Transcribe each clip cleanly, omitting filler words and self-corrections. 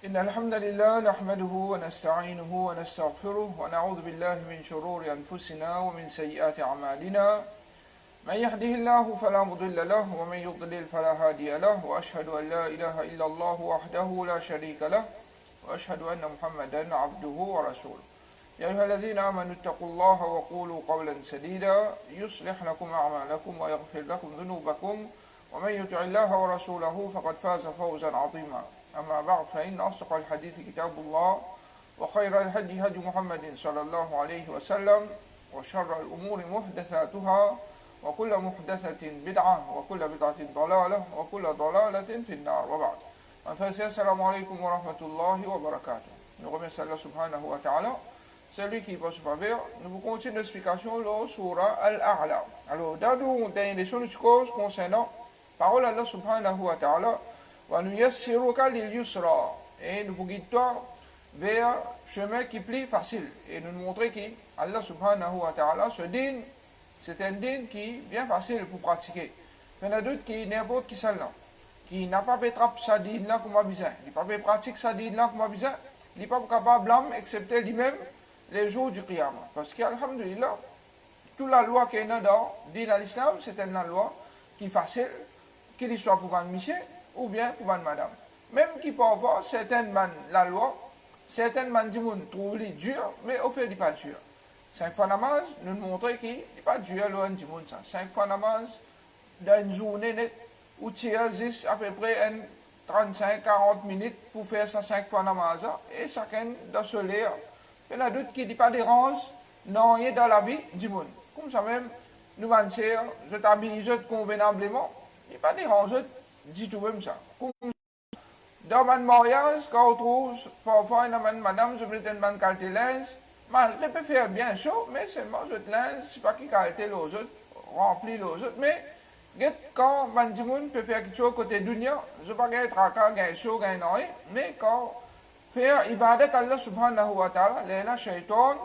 إن الحمد لله نحمده ونستعينه ونستغفره ونعوذ بالله من شرور أنفسنا ومن سيئات أعمالنا من يهده الله فلا مضل له ومن يضلل فلا هادي له وأشهد أن لا إله إلا الله وحده لا شريك له وأشهد أن محمدا عبده ورسوله يا أيها الذين آمنوا اتقوا الله وقولوا قولا سديدا يصلح لكم أعمالكم ويغفر لكم ذنوبكم ومن يطع الله ورسوله فقد فاز فوزا عظيما أما بعد فإن أصدق الحديث كتاب الله وخير الهدي هدي محمد صلى الله عليه وسلم وشر الأمور محدثاتها وكل محدثة بدعة وكل بدعة ضلالة وكل ضلالة في النار وبعد. Assalamu alaikum wa rahmatullahi wa barakatuh. Nous remercions Allah subhanahu wa ta'ala. C'est lui qui passe par vers. Nous vous continuons l'explication de la surah Al-A'la. Alors, dans nos dernières choses concernant parole Allah subhanahu wa ta'ala, wa nuyassiruka lil yusra. Et nous vous guidons vers chemin qui est plus facile. Et nous montrer qu'Allah subhanahu wa ta'ala se dîne, c'est un dîne qui est bien facile pour pratiquer. Il y en a d'autres qui n'importe qui s'en qui n'a pas fait trap sa dîne là comme besoin, il n'a pas fait pratique sa dîne là comme besoin, il n'est pas capable d'âme excepté lui-même les jours du Qiyamah. Parce qu'alhamdulillah, toute la loi qui est dans dîne à l'islam, c'est une loi qui est facile, qu'il soit pour un monsieur ou bien pour une madame. Même qui peut avoir certaines man la loi, certaines man du monde trouvent dur, mais au fait il n'est pas dur. 5 fois namaz, nous montrons qu'il n'est pas dur loin du monde ça. 5 fois namaz dans une journée nette, où tu as à peu près 35-40 minutes pour faire ça 5 fois namaz et chacun dans ce l'air. Il y en a d'autres qui ne pas dérange, non, il est dans la vie du monde. Comme ça même, nous avancer, je t'habille convenablement, il n'est pas dérange du tout même ça. Comme dans mon mariage, quand on trouve parfois une madame, je me dis une qualité linge, malgré peut faire bien chaud, mais seulement je linge, c'est pas qui qualité les autres, remplit les autres, mais quand Bandimoun peut faire quelque chose côté dunya, je ne sais pas être à chaud, mais quand faire ibadat Allah subhanahu wa ta'ala, les shaitan,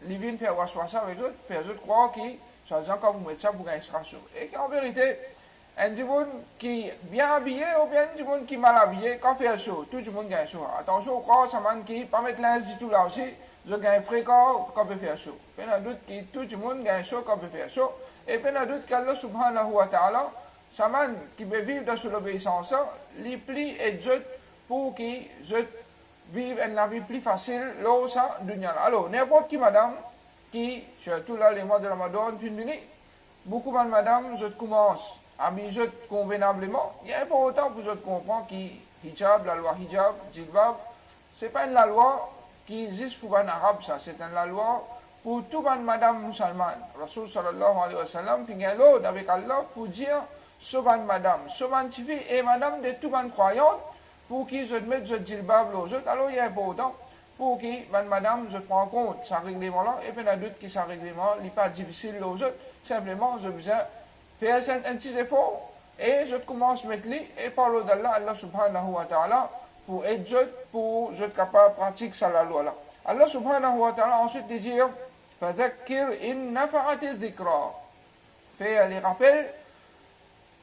les vins faire waswasa avec eux, faire eux croire qu'ils sont quand vous mettez ça pour gagner chaud. Et qu'en vérité, un dimoun qui est bien habillé ou bien un dimoun qui est mal habillé, quand fait chaud, tout le monde gagne chaud. Attention, quand ça man qui pas mettre linge du tout là aussi, je gagne fréquent quand peut faire chaud. Il y a d'autres qui tout le monde gagne chaud quand peut faire chaud. Et puis, il y a d'autres qu'Allah subhanahu wa ta'ala, ça man qui veut vivre dans l'obéissance, les plis et zut pour qu'ils vivent une vie plus facile, là, ça, dunya. Alors, n'importe qui, madame, qui, surtout là, les mois de Ramadan, beaucoup de madame, je commence à m'habiller convenablement. Il y a important pour je comprendre que hijab, la loi hijab, jilbab, c'est pas une la loi qui existe pour un arabe, ça, c'est une la loi pour tout le madame musulmane. Rasul sallallahu alayhi wa sallam, puis il y a l'autre avec Allah pour dire, souvent madame, souvent fille et madame de tout le monde croyante, pour qu'ils se mettent ce djilbab aux autres. Alors il y a important pour que madame se prend compte ce règlement-là, et puis il y a d'autres qui ce règlement n'est pas difficile aux autres. Simplement, je besoin faire un petit effort, et je commence à mettre lui, et par l'eau d'Allah, Allah subhanahu wa ta'ala, pour être pour être capable de pratiquer ça la loi-là. Allah subhanahu wa ta'ala ensuite dit, فذكر إن نفعت الذكرى. Fait les rappels.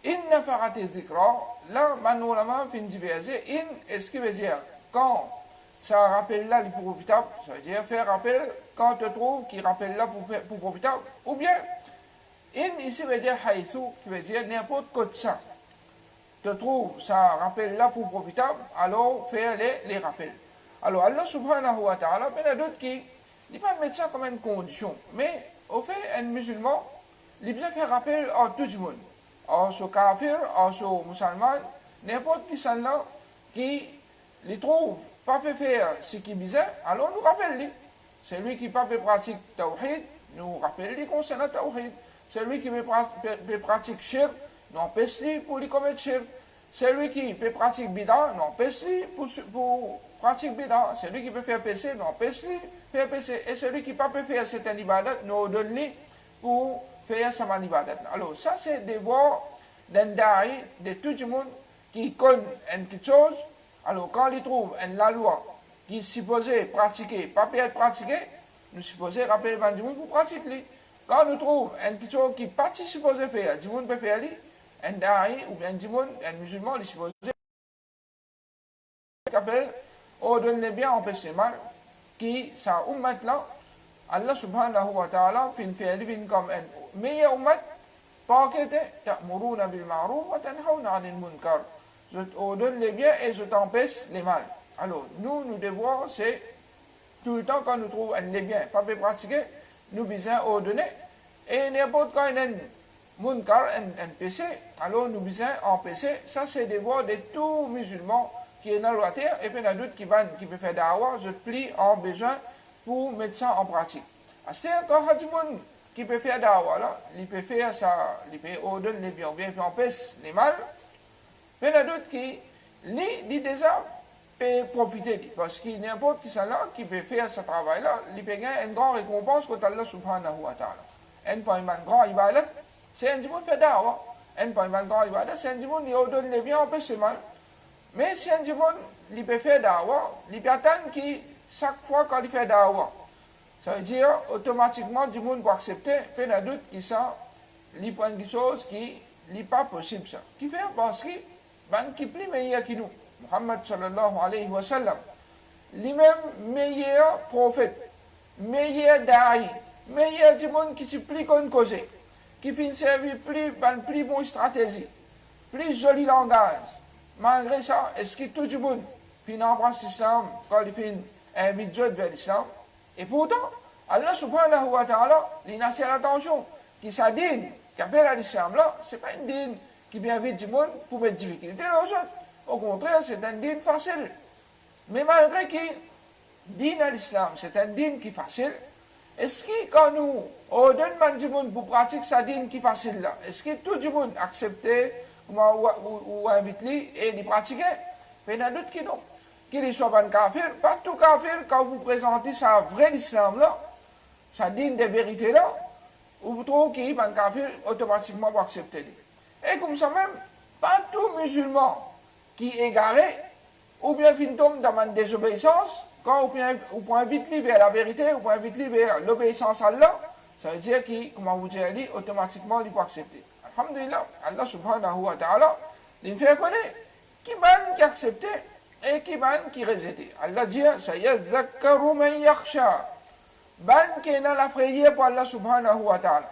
إن نفعت الذكرى. Là, maintenant, la fin du verset. In, est-ce qui veut dire quand ça rappelle là pour profitable, ça veut dire faire rappel quand tu trouves qui rappelle là pour profitable. Ou bien, in ici veut dire haïthou, qui veut dire n'importe quoi de ça. Tu trouves ça rappelle là pour profitable, alors faire les rappels. Alors, Allah subhanahu wa ta'ala, il y a d'autres qui ne pas mettre ça comme une condition. Mais, au fait, un musulman, il doit faire rappel à tout le monde. À ce kafir, à ce musulman, n'importe qui sont là, qui les trouve pas peut faire ce qui est bizarre, alors nous rappelle lui. C'est lui qui pas peut pratiquer tawhid, nous rappelle lui concernant tawhid. C'est lui qui peut pratiquer shirk, nous empêche lui pour lui commettre shirk. C'est lui qui peut pratiquer bid'a, nous empêche lui pour pratique bid'a. C'est lui qui peut faire péché, nous empêche lui faire péché. Et celui qui ne peut pas faire cette ibadat, nous donne lui pour faire sa ibadat. Alors, ça, c'est des voix d'un da'i de tout le monde qui connaît quelque chose. Alors, quand il trouve la loi qui est supposée pratiquer, pas peut être pratiquée, nous supposons rappeler du monde pour pratiquer. Quand nous trouvons quelque chose qui n'est pas supposé faire, du monde peut faire lui, un da'i ou bien du monde, un musulman, il est supposé ordonne les biens, empêche les mal, qui, ça, ummat là, Allah subhanahu wa ta'ala, fin fi'li comme un meilleur ummat, parce que ta'muruna bil ma'ruf wa tanhawna 'anil munkar. Je ordonne les biens et je t'empêche les mal. Alors, nous devons, c'est tout le temps quand nous trouvons les biens, pas pratiquer, nous besoin ordonner, et n'importe quand il y a un munkar, un péché, alors nous besoin empêcher. Ça, c'est le devoir de tout musulman qui est dans la terre, et puis il y a d'autres qui peuvent faire d'avoir, je plie en besoin pour mettre ça en pratique. C'est-à-dire quand il y a du monde qui peut faire d'avoir, là, il peut faire ça, il peut ordonner les biens, bien, puis empêcher les mal, mais il y a d'autres qui, lui déjà, peut profiter, parce qu'il n'y a n'importe qui ça là, qui peut faire ce travail-là, il peut gagner une grande récompense contre Allah subhanahu wa ta'ala. Un pas une grande ibadat, c'est un monde fait d'avoir. Un pas une grande ibadat, c'est un monde qui ordonne les biens, empêche les mal. Mais c'est un monde qui peut faire d'avoir, il peut attendre qui, chaque fois qu'il fait d'avoir. Ça veut dire, automatiquement, du monde va accepter, puis il y a d'autres qui sont, ils prennent des choses qui n'est pas possible ça. Qui fait parce que, qui plus meilleur que nous. Muhammad sallallahu alayhi wa sallam, lui-même meilleur prophète, meilleur da'i, meilleur du monde qui se plus qu'on cause, qui fait servir plus bonne stratégie, plus joli langage. Malgré ça, est-ce que tout le monde finit embrasse l'islam quand il fait invite d'autres vers l'islam? Et pourtant, Allah subhanahu wa ta'ala, il a fait l'attention, qui sa dîne, qui appelle à l'islam là, c'est pas une dîne qui vient invite du monde pour mettre difficulté aux autres. Au contraire, c'est un dîne facile. Mais malgré que dîne à l'islam, c'est un dîne qui est facile, est-ce que quand nous ordonnons du monde pour pratiquer sa dîne qui est facile là, est-ce que tout le monde accepte ou invite lui et les pratiquer? Mais il y en a d'autres qui non. Qu'il soit pas kafir, pas tout kafir, quand vous présentez sa vraie islam là, sa dîne de vérité là, vous trouvez qu'il est pas kafir, automatiquement vous acceptez. Et comme ça même, pas tout musulman qui est égaré, ou bien fin tombe dans une désobéissance, quand vous pouvez inviter vers la vérité, vous pouvez inviter vers l'obéissance à Allah, ça veut dire qu'il, comment vous dire, automatiquement, il peut accepter. Alhamdulillah, Allah subhanahu wa ta'ala, il fait connaître qui ban qui accepte et qui ban qui rejette. Allah dit, ça y est, zakkaru man yakhsha. Ban qui est dans la prière pour Allah subhanahu wa ta'ala.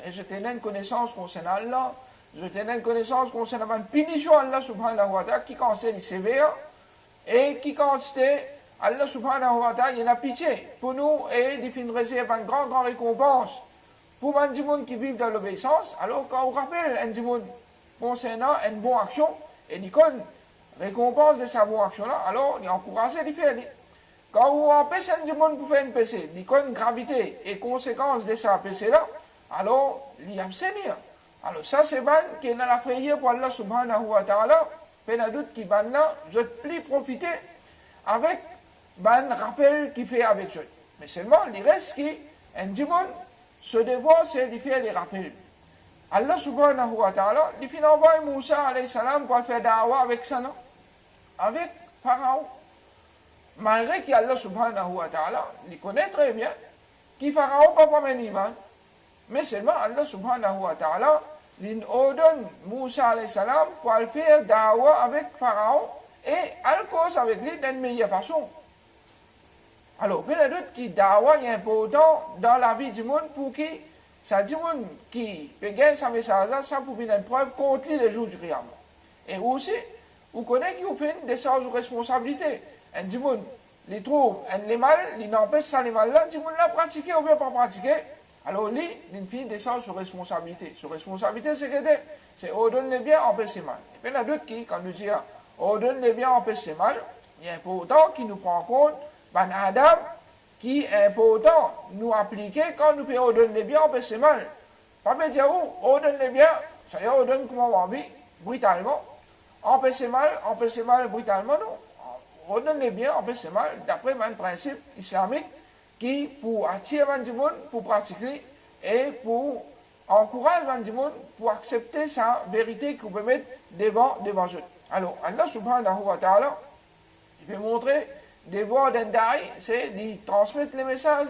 Et je tenais une connaissance concernant Allah, je tenais une connaissance concernant la punition Allah subhanahu wa ta'ala qui concerne sévère et qui concerne Allah subhanahu wa ta'ala, il a pitié pour nous et il fait une réserve, une grande récompense pour un monde qui vit dans l'obéissance. Alors quand on rappelle un monde concernant une bonne action et il connaît récompense de sa bonne action là, alors il est encouragé de faire. Quand on empêche un monde pour faire un péché, il connaît gravité et conséquences de sa péché là, alors il abstenir. Alors ça c'est ban qui est dans la prière pour Allah subhanahu wa ta'ala, mais il doute qui ban là, je peux profiter avec ban rappel qui fait avec eux. Mais seulement il reste qui un monde ce devoir c'est de faire les rappels. Allah subhanahu wa ta'ala, il fait envoyer Moussa alayhi salam pour faire da'wa avec ça, non? Avec Pharaon. Malgré qu'Allah subhanahu wa ta'ala, il connaît très bien que Pharaon n'a pas un iman. Mais seulement Allah subhanahu wa ta'ala, il ordonne Moussa alayhi salam pour faire da'wa avec Pharaon et à cause avec lui d'une meilleure façon. Alors, il y a d'autres qui da'wa est important dans la vie du monde pour qui ça dit monde qui peut gagner sa message, ça pour une preuve contre lui les jours du Qiyam. Et aussi, vous connaissez qui vous fait des sens de responsabilité. Un du monde, il trouve un mal, il n'empêche ça les mal là, du monde l'a pratiqué ou bien pas pratiqué. Alors lui, il fait des sens de responsabilité. Sur responsabilité, c'est que c'est ordonne les biens, empêche les mal. Et puis il y a d'autres qui, quand nous disons ordonne les biens, empêche les mal, il y a un important qui nous prend en compte, ben Adam, qui est important nous appliquer quand nous pouvons ordonner les biens, empêcher les mal. Pas me dire où, ordonne les biens, ça y est, ordonne comment on vit, brutalement. Empêcher mal brutalement, non. Ordonne les biens, empêcher mal, d'après un principe islamique qui, pour attirer du monde, pour pratiquer et pour encourager du monde, pour accepter sa vérité qu'on peut mettre devant eux. Alors, Allah subhanahu wa ta'ala, il peut montrer des voies d'un da'i, c'est de transmettre les messages.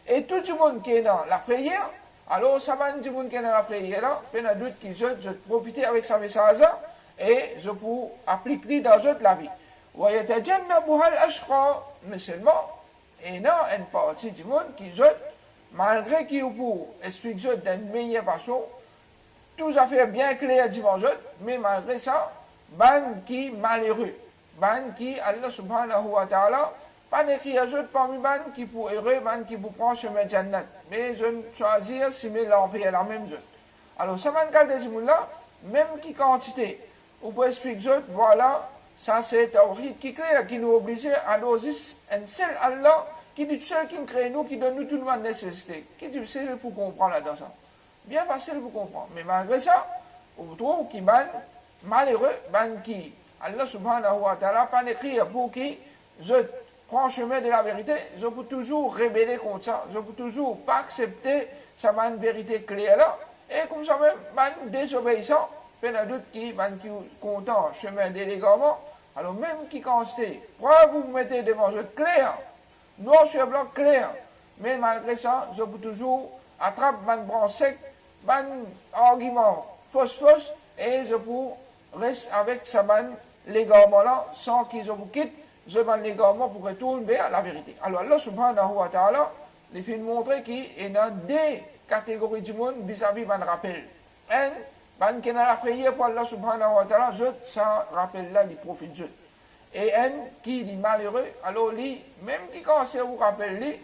Et tout le monde qui est dans la prière, alors ça va tout le monde qui est dans la prière là, il y a d'autres qui je profiter avec ce message là, et je peux appliquer dans la vie. وَيَتَجَنَّبُهَا الْأَشْقَى. Mais seulement, il y a une partie du monde qui, malgré qu'il pour expliquer d'une meilleure façon, tout à fait bien clair devant eux, mais malgré ça, ban qui malheureux, ban qui Allah subhanahu wa ta'ala, pas d'écrit à eux parmi ban qui pour heureux, ban qui pour prendre chemin Jannat, mais je choisir si mais l'enfer la même chose. Alors, ça man garde des là, même qui quantité, ou pour expliquer eux, voilà, ça c'est tawhid qui clair, qui nous oblige à adorer un seul Allah, qui est seul qui nous crée nous, qui donne nous tout le monde nécessité, qui est difficile pour comprendre là-dedans ça. Bien facile pour comprendre. Mais malgré ça, on trouve qu'il ban malheureux, ban qui, Allah subhanahu wa ta'ala, pas écrit pour qui, je prends le chemin de la vérité, je peux toujours rébeller contre ça, je peux toujours pas accepter sa vérité claire là, et comme ça même, ban désobéissant, il y a d'autres qui, qui content, chemin d'élégamment, alors même qui constate, pourquoi vous mettez devant je clair, noir sur blanc clair, mais malgré ça, je peux toujours attraper ban branche sec, ban argument fausse et je peux rester avec sa ban l'égarement là sans qu'ils vous quittent je ban l'égarement pour retourner vers la vérité. Alors Allah subhanahu wa ta'ala les fait montrer qu'il y a des catégories du monde vis-à-vis ban rappel. Un ban qui a la prière pour Allah subhanahu wa ta'ala je ça rappel là les profite je. Et un qui est malheureux alors lui même qui commence à vous rappeler lui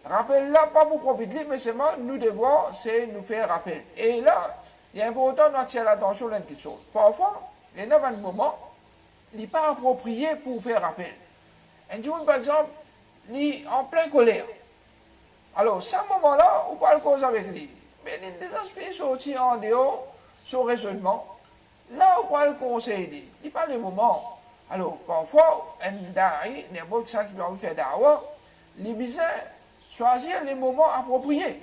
rappel là, pas pour profiter, mais seulement nous devons, c'est nous faire rappel. Et là, il est important d'attirer l'attention à une petite chose. Parfois, il y a un moment, il n'est pas approprié pour faire rappel. Un jour, par exemple, il est en pleine colère. Alors, ce moment-là, on parle cause avec lui. Mais il des aspects sortis en dehors, son raisonnement. Là, on parle conseiller. Il n'est pas le moment. Alors, parfois, un da'i, n'importe qui va faire dawa, il est bizarre. Choisir les moments appropriés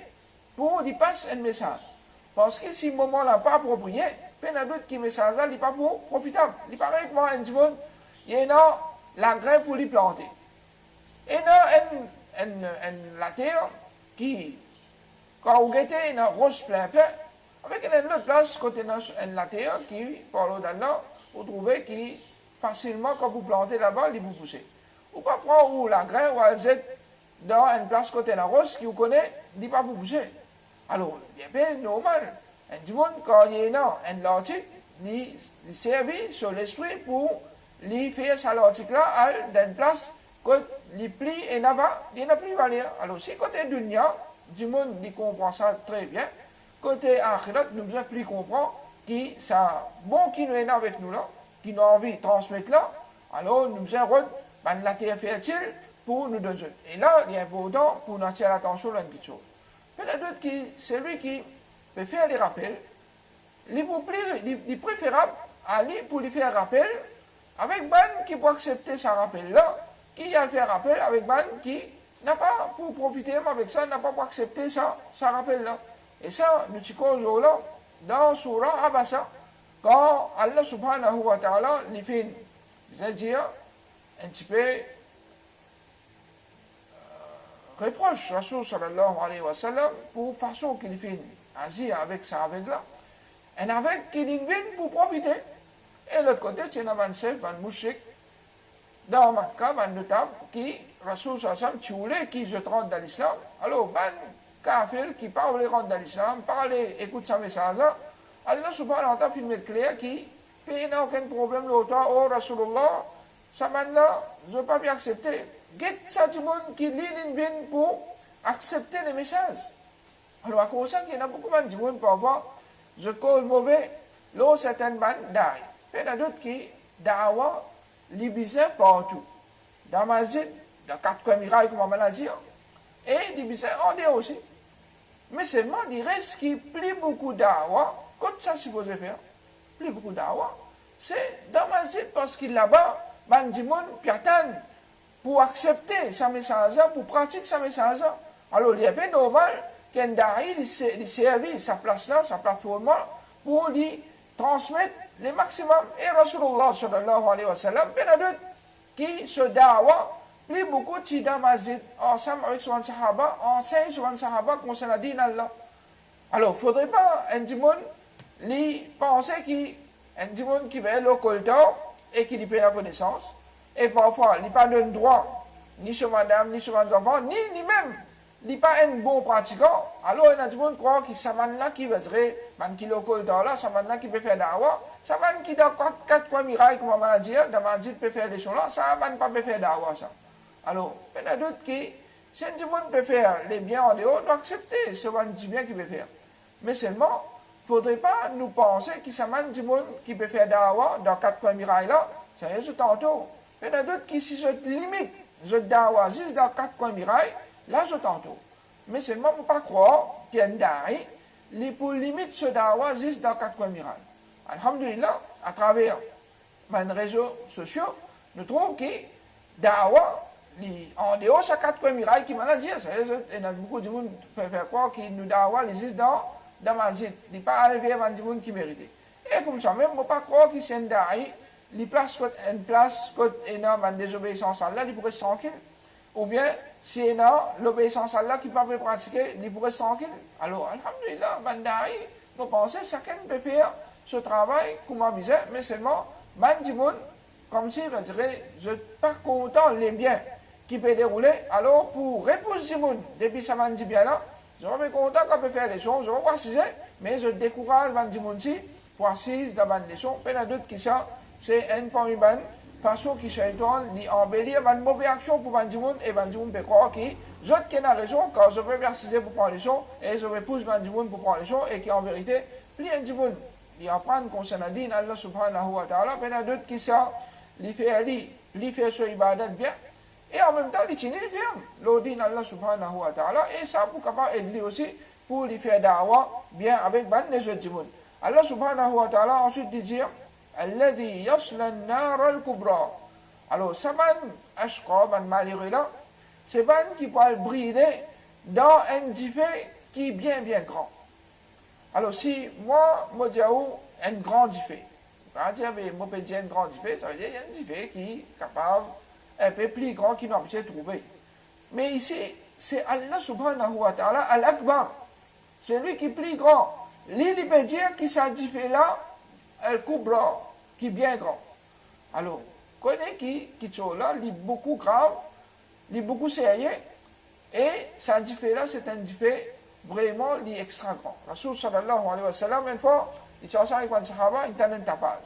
pour lui passer un message. Parce que si le moment n'est pas approprié, il y a d'autres qui message là n'est pas profitable. Il est pareil que moi, un monde, il y a la graine pour lui planter. Et il y a la terre qui, quand vous guettez, il y a un rose plein, avec une autre place, côté de la terre qui, par là-dedans, vous trouvez qui, facilement, quand vous plantez là-bas, il vous pousse. Ou pas prendre la graine ou la zette dans une place côté de la rose qui vous connaît, il ne dit pas vous bouger. Alors, il est bien normal. Un monde, quand il y a un logique, il servi sur l'esprit pour lui faire sa logique là, dans une place que les plis et là-bas, il n'a plus valeur. Alors, si côté dunya, du monde, il comprend ça très bien. Côté akhirat, nous devons plus comprendre qui ça bon qui nous est avec nous là, qui nous a envie de transmettre là. Alors, nous devons la terre fertile pour nous donner. Et là, il est important pour nous attirer l'attention à une petite chose. Peut-être que c'est lui qui peut faire les rappels. Il est préférable aller pour lui faire rappel avec ban qui peut accepter sa rappel là, qui a fait rappel avec ban qui n'a pas pour profiter avec ça, n'a pas pour accepter sa rappel là. Et ça, nous disons là, dans Surah Abasa, quand Allah subhanahu wa ta'ala lui fait, c'est-à-dire, un petit peu, reproche Rasul sallallahu alayhi wa sallam pour façon qu'il fait agir avec ça avec là et avec qu'il vient pour profiter et l'autre côté c'est un avancé un mouchik dans Makkah un notable qui Rasul sallallahu alayhi wa sallam tué qui se rentre dans l'islam alors ban kafir qui parle rentre dans l'islam parle écoute sa message Allah subhanahu wa ta'ala filme clair qui n'a aucun problème l'autre oh Rasulullah ça maintenant je ne peux pas bien accepter. Get ça du monde qui lit une pour accepter les messages. Alors, à cause de ça, il y a beaucoup de monde pour avoir, je cause mauvais, là, certaines bandes d'ail. Il y en a d'autres qui, d'awa, les bizarres partout. Dans ma zone, dans 4 mirailles, comme on va dire, et des bizarres en dehors aussi. Mais seulement, il reste qui plus beaucoup d'awa, comme ça, supposé faire, plus beaucoup d'awa, c'est dans ma zone, parce qu'il là-bas, ban du monde, puis attend pour accepter sa message, pour pratiquer sa message. Alors, il est bien normal qu'un da'i lui serve sa place là, sa plateforme là, pour lui transmettre le maximum. Et Rasulullah sallallahu alayhi wa sallam, bien d'autres qui se dawa, plus beaucoup de Masjid, ensemble avec son sahaba, enseigne son sahaba concernant la dîne Allah. Alors, il ne faudrait pas un monde lui penser qu'un monde qui va être le coltan et qui lui paie la connaissance. et parfois, il n'a pas de droit, ni sur madame, ni sur les enfants, ni lui-même, il n'est pas un bon pratiquant, alors il y a des gens qui croient que ça va là qui va dire, qui local dans là, ça va là qui peut faire d'awa, ça va qui dans quatre coins mirailles, comme on va dire, dans ma dit peut faire des choses là, ça va pas faire d'awa ça. Alors, il y en a d'autres qui, si un gens peut faire les biens en dehors, doit accepter ce bien qu'il peut faire. Mais seulement, il ne faudrait pas nous penser que ça va du monde qui peut faire d'awa dans quatre coins mirailles là, ça y est, tantôt. Il y en a d'autres qui, si je limite, je d'awa juste dans quatre coins mirailles, là, je tantôt. Mais seulement, il ne faut pas croire qu'il y a un dari, les pour limite ce dawa juste dans quatre coins mirailles. Alhamdulillah, à travers les réseaux sociaux, nous trouvons que dawa, en dehors de ces quatre coins mirailles qui m'a dit, il y a beaucoup de monde qui fait faire croire qu'il nous dawa les juste dans masjid, il n'est pas arrivé à des gens qui méritent. Et comme ça, même, il ne faut pas croire qu'il c'est un dari, il place une place, énorme désobéissance à Allah, il pourrait se tranquille. Ou bien, si il y a l'obéissance à Allah qui ne peut pas pratiquer, il pourrait se tranquille. Alors, alhamdulillah, bandari, nous pensons que chacun peut faire ce travail, comme on disait, mais seulement, bandimoun, comme si, je dirais, je ne suis pas content des biens qui peuvent dérouler, alors pour répondre du monde, depuis ça m'a dit bien là, je suis content qu'on peut faire les choses, je vais voir si c'est, mais je décourage bandimoun si, pour assister dans les leçons, il y a d'autres qui sont, c'est un parmi ban, façon qui shaitan li embellir une mauvaise action pour Bandimoun et Bandimoun peut croire que je qui a raison quand je vais m'assister pour prendre les sons et je vais pousser Bandimoun pour prendre les sons et qui en vérité plus Bandimoun il apprend concernant din Allah subhanahu wa ta'ala mais il y a d'autres qui sont li fait ce ibadat bien et en même temps li tient les fermes le din Allah subhanahu wa ta'ala et ça pour capable aider aussi pour lui faire da'wa bien avec Bandimoun Allah subhanahu wa ta'ala ensuite dit الذي يصلى النار الكبرى. Alors, ça ban ashqa, ban malheureux là, c'est ban qui peut briller dans un diffé qui est bien grand. Alors, si moi, je dis un grand diffé, quand je dis un grand diffé, ça veut dire un diffé qui est capable, un peu plus grand qu'il n'a pas trouvé. Mais ici, c'est Allah subhanahu wa ta'ala, al-Akbar. C'est lui qui est plus grand. Il peut dire que ça diffé là, al-Kubra, qui est bien grand. Alors, connaît qui est là, il est beaucoup grave, il est beaucoup sérieux, et ça diffé là, c'est un diffé vraiment extra grand. Rasul sallallahu alayhi wa sallam, une fois, il s'est avec un sahaba, il a un tapage.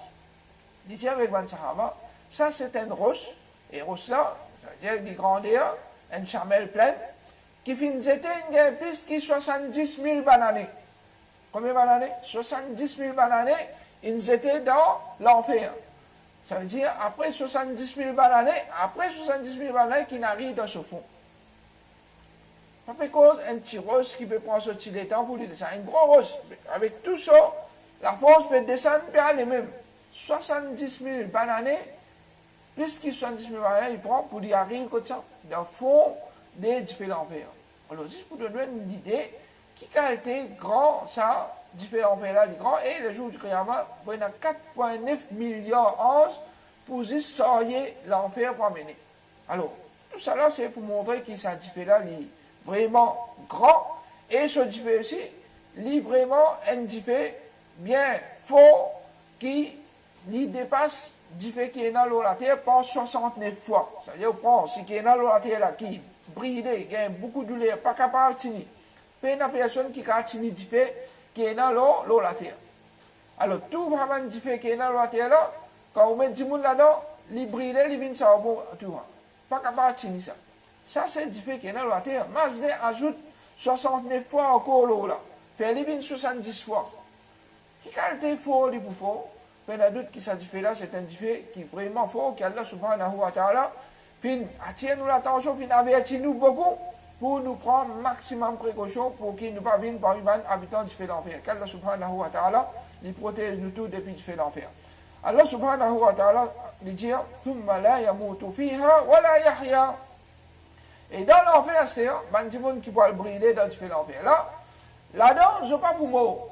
Il dit avec un sahaba, ça c'est un roche, et roche là, c'est-à-dire des grandeurs, une chamelle pleine, qui finit d'éteindre plus que 70 000 bananes. Combien de bananes? 70 000 bananes. Ils étaient dans l'enfer. Ça veut dire, après 70 000 bananes qui n'arrivent dans ce fond. Ça fait cause un petit roche qui peut prendre ce petit temps pour lui descendre. Un gros roche. Avec tout ça, la force peut descendre et aller même. 70 000 bananes, plus que 70 000 bananes, il prend pour lui arriver comme ça, dans le fond des différents enfer. Alors, juste pour donner une idée, qui a été grand, ça, différents pays-là, les grands, et le jour du Qiyamah, il y a 4,9 milliards d'anges pour juste sortir l'enfer pour amener. Alors, tout ça là, c'est pour montrer que ça différent là, il est vraiment grand, et ce différent aussi, il est vraiment un différent bien fort qui dépasse différent qui est dans la terre par 69 fois. C'est-à-dire, on prend ce qui est dans la terre là, qui brille, qui a beaucoup de douleur, pas capable de tenir. Puis, il y a une personne qui a tenir différent qui est dans l'eau la terre. Alors, tout vraiment différent qui est dans la terre là, quand on met du monde là-dedans, il brille, il vient ça au bon tout. Pas capable de tenir ça. Ça, c'est différent qui est dans la terre. Mazda ajoute 69 fois encore l'eau là. Fait il vient 70 fois. Qui qualité fort, il pour fort? Il y a d'autres qui sont différents là, c'est un différent qui est vraiment fort, qui Allah subhanahu wa ta'ala, puis attire-nous l'attention, puis avertit-nous beaucoup, pour nous prendre maximum précaution pour qu'il ne pas vienne par un habitant du fait d'enfer. Qu'Allah subhanahu wa ta'ala les protège nous tous depuis du fait d'enfer. Allah subhanahu wa ta'ala lui dit ثُمَّ لَا يَمُوتُ فِيهَا وَلَا يَحْيَا. Et dans l'enfer, c'est un petit monde qui peut briller dans du fait d'enfer. Là-dedans, je ne pas pour mort.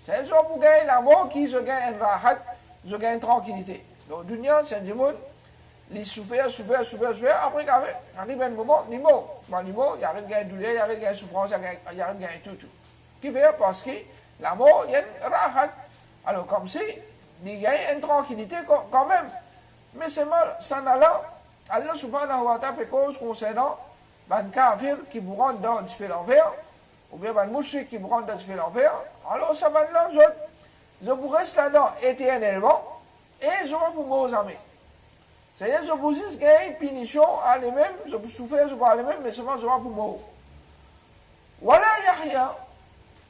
C'est un jour pour gagner la mort qui je gagne un rahat, je gagne tranquillité. Donc, dunya, c'est un petit monde. Il souffre, après arrive un moment, il mort. Il mort, il y a rien de douleur, il y a rien de souffrance, il y a rien de tout. Qui fait parce que la mort, il y a une rahat. Alors, comme si, il y a une tranquillité quand même. Mais c'est mal, ça n'a là, Allah subhanahu wa ta'ala fait cause concernant ban kafir qui vous rentre dans différents l'enfer, ou bien ban mouchrik qui vous rentre dans différents l'enfer, alors ça va là, je vous reste là-dedans éternellement, et je vais vous m'osamer. C'est-à-dire, je vous dis qu'il y a une punition à lui-même, je vous souffre, je vais à lui-même, mais seulement je vais vous mourir. Voilà Yahya,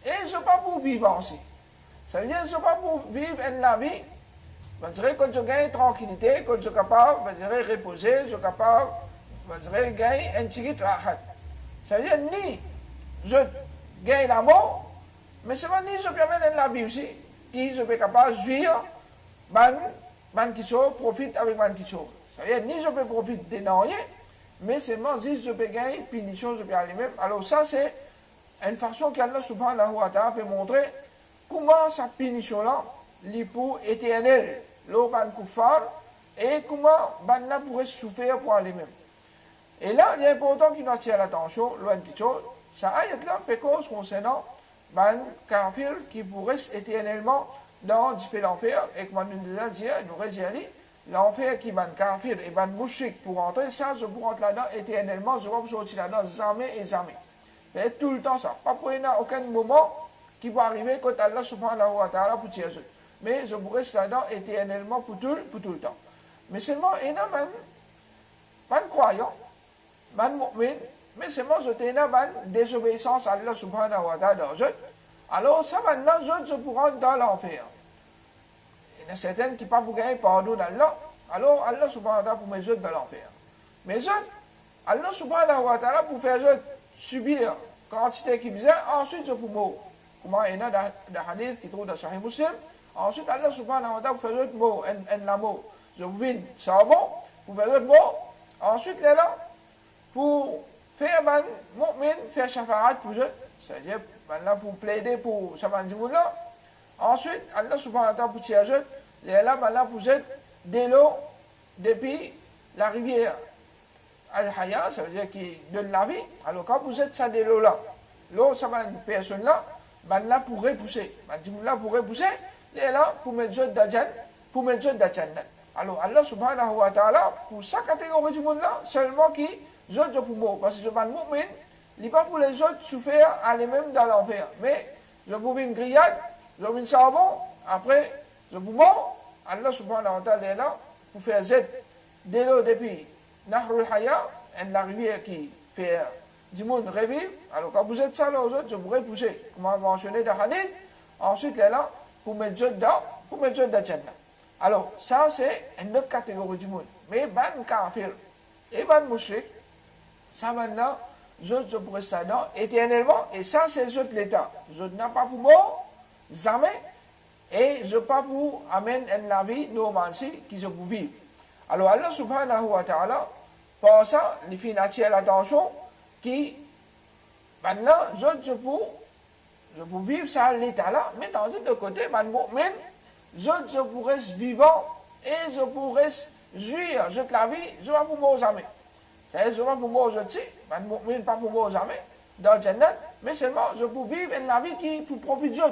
et je ne vais pas vous vivre aussi. Ça veut dire, je ne vais pas vous vivre la vie. Je dirais que je gagne tranquillité, que je suis capable, je dirais reposer, je suis capable, je dirais gagner un petit rahat. Ça veut dire, ni je gagne la mort, mais seulement ni je permets la vie aussi, qui je suis capable de jouir, ban qui profite avec ban qui ça veut dire, ni je peux profiter de rien, mais seulement si je peux gagner, punition, je peux aller même. Alors ça, c'est une façon qu'Allah subhanahu wa ta'ala peut montrer comment cette punition-là, l'hypo éternelle, l'oban kuffar, et comment ban pourrait souffrir pour aller même. Et là, il est important qu'il nous attire l'attention, loin de chose, ça ayat-là fait cause concernant ban kafir qui pourrait éternellement dans différents enfers, et comme nous nous a dit, nous réjouit, l'enfer qui ban kafir et ban mouchrik pour entrer, ça, je pour rentrer là-dedans éternellement, je vais vous sortir là-dedans jamais et jamais. C'est tout le temps ça. Pas pour aucun moment qui va arriver quand Allah subhanahu wa ta'ala pour tirer. Mais je vous reste là-dedans éternellement pour tout le temps. Mais seulement, il y a un croyant, un mu'min, mais seulement je t'ai une désobéissance à Allah subhanahu wa ta'ala. Alors, ça maintenant, je pourrai dans l'enfer. Il y en a certaines qui ne peuvent pas gagner pardon d'Allah. Alors, Allah subhanahu wa ta'ala pour me jeter dans l'enfer. Mais Allah subhanahu wa ta'ala pour faire subir quantité qui faisait, ensuite je peux mourir. Comme il y a des hadiths qui trouvent dans Sahih Muslim. Ensuite, Allah subhanahu wa ta'ala pour faire mort, en mort. Je vous dis, ça va bon, pour faire mort. Ensuite, il est là, pour faire un mu'min, faire shafa'at pour eux. C'est-à-dire, là, pour plaider pour ce là. Ensuite, Allah subhanahu wa ta'ala pour tirer eux. Il est là, pour eux, de l'eau depuis la rivière. Al-Haya, ça veut dire qu'il donne la vie. Alors quand vous êtes ça de l'eau-là, l'eau, ça va une personne-là, là pour repousser. Là pour repousser, il est là pour mettre jeu d'Adjan, pour mettre jeu d'Adjan. Alors Allah subhanahu wa ta'ala, pour sa catégorie du monde-là, seulement qui, je pour mort. Parce que je vais mu'min, il n'est pas pour les autres souffrir à les-mêmes dans l'enfer. Mais je vous une grillade, je vous une savon, après, je vous mort. Allah subhanahu wa ta'ala est là pour faire Z de l'eau depuis Nahrul Haya, la rivière qui fait du monde revivre. Alors quand vous êtes ça, aux autres, je pourrais pousser, comme on a mentionné dans le hadith. Ensuite, il est là pour mettre jeu dedans, pour mettre jeu dans Jannah. Alors, ça, c'est une autre catégorie du monde. Mais ban kafir et ban mouchrik, ça maintenant, je pourrais ça dedans éternellement. Et ça, c'est juste l'état. Je n'ai pas pour mort, jamais. Et je n'ai pas pour amener une vie normale qui se peut vivre. Alors Allah subhanahu wa ta'ala, pour ça, il fait attirer l'attention qui, maintenant, je peux vivre ça l'état-là, mais dans un autre côté, je pourrais être vivant et je pourrais jouir de la vie, je ne vais pas mourir jamais. C'est-à-dire, je ne vais pas mourir jamais, pas mourir jamais, dans le Jannat, mais seulement je peux vivre la vie qui pour profiter de